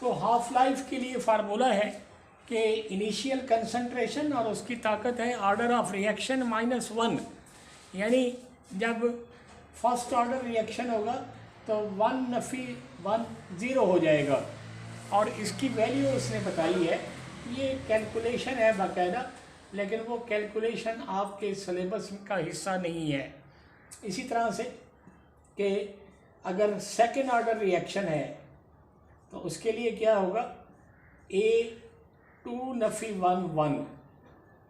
तो half life के लिए फार्मूला है कि इनिशियल कंसंट्रेशन और उसकी ताकत है ऑर्डर ऑफ रिएक्शन -1, यानी जब फर्स्ट ऑर्डर रिएक्शन होगा तो 1 हो जाएगा। और इसकी वैल्यू उसने बताई है, ये कैलकुलेशन है बाकायदा, लेकिन वो कैलकुलेशन आपके सिलेबस का हिस्सा नहीं है। इसी तरह से कि अगर सेकेंड ऑर्डर रिएक्शन है तो उसके लिए क्या होगा, A2-1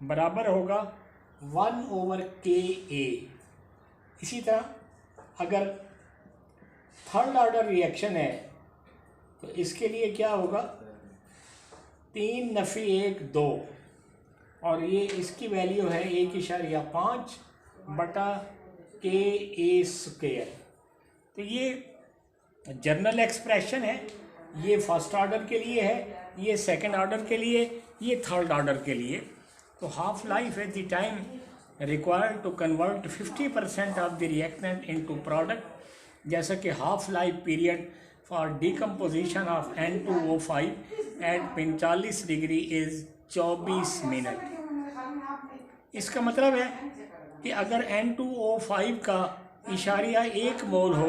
बराबर होगा 1/KA। इसी तरह अगर थर्ड ऑर्डर रिएक्शन है तो इसके लिए क्या होगा, 3-1 और ये इसकी वैल्यू है 1.5/KA²। तो ये जनरल एक्सप्रेशन है, ये फर्स्ट ऑर्डर के लिए है, ये सेकंड ऑर्डर के लिए, ये थर्ड ऑर्डर के लिए। तो half life at the time required to convert 50% of the reactant into product, जैसा कि half life period for decomposition of N2O5 at 45 degree is 24 minute. इसका मतलब है कि अगर N2O5 का इशारिया 1 मोल हो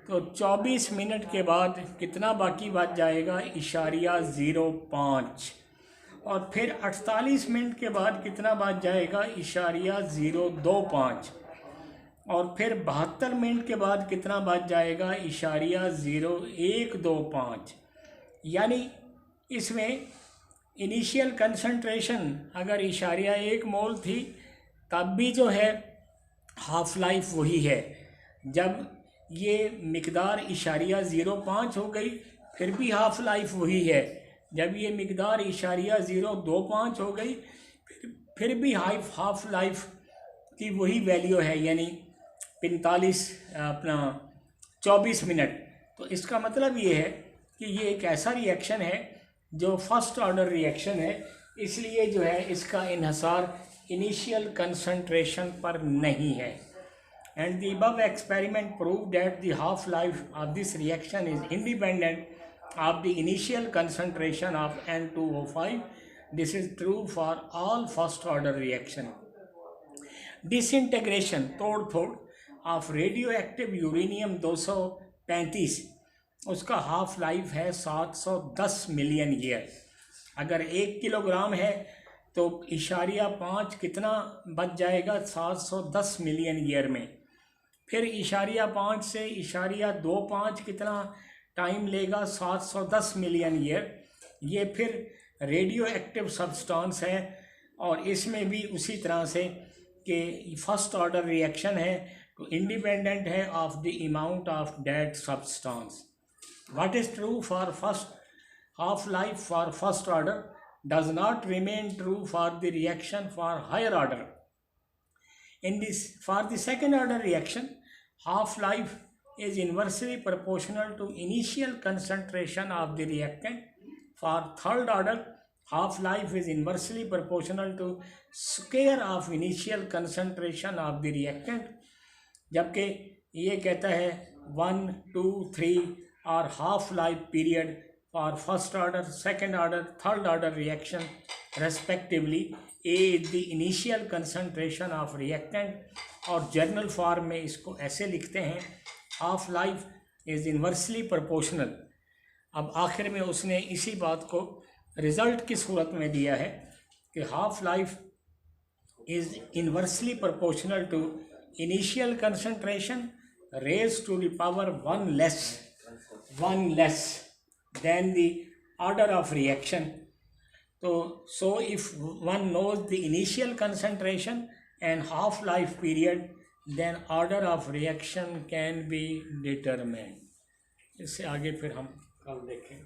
तो 24 मिनट के बाद कितना बाकी बच जाएगा, इशारिया 0.5, और फिर 48 मिनट के बाद कितना बच जाएगा, इशारिया 0.25, और फिर 72 मिनट के बाद कितना बच जाएगा, इशारिया 0.125। यानी इसमें इनिशियल कंसंट्रेशन अगर इशारिया 1 मोल थी तब भी जो है हाफ लाइफ वही है। जब ये मिकदार इशारिया 0.5 हो गई फिर भी हाफ लाइफ वही है। जब ये मिकदार इशारिया 0.25 हो गई फिर भी हाफ लाइफ की वही वैल्यू है, यानी 24 मिनट। तो इसका मतलब ये है कि ये एक ऐसा रिएक्शन है जो फर्स्ट ऑर्डर रिएक्शन है, इसलिए जो है इसका इन्हसार इनिशियल कंसंट्रेशन पर नहीं है। And the above experiment proved that the half-life of this reaction is independent of the initial concentration of N2O5. This is true for all first-order reaction. Disintegration तोड़ of radioactive uranium 235, उसका half life है 710 million year. अगर 1 kilogram है तो इशारिया 5 कितना बच जाएगा, 710 million year में। फिर इशारिया 5 से इशारिया 25 कितना टाइम लेगा, 710 मिलियन ईयर। ये फिर रेडियो एक्टिव सब्सटेंस है और इसमें भी उसी तरह से कि फर्स्ट ऑर्डर रिएक्शन है तो इंडिपेंडेंट है of the amount of dead substance. What is true for first half life for first order does not remain true for the reaction for higher order. In this, for the second order reaction, half-life is inversely proportional to initial concentration of the reactant. For third order, half-life is inversely proportional to square of initial concentration of the reactant. जबकि ये कहता है 1, 2, 3 और half-life period for first order, second order, third order reaction respectively. A is the initial concentration of reactant, और journal form में इसको ऐसे लिखते हैं, half life is inversely proportional. अब आखिर में उसने इसी बात को रिज़ल्ट की सूरत में दिया है कि half life is inversely proportional to initial concentration raise to the power 1 less than the order of reaction. So if one knows the initial concentration and half-life period, then order of reaction can be determined. इससे आगे फिर हम कल देखेंगे।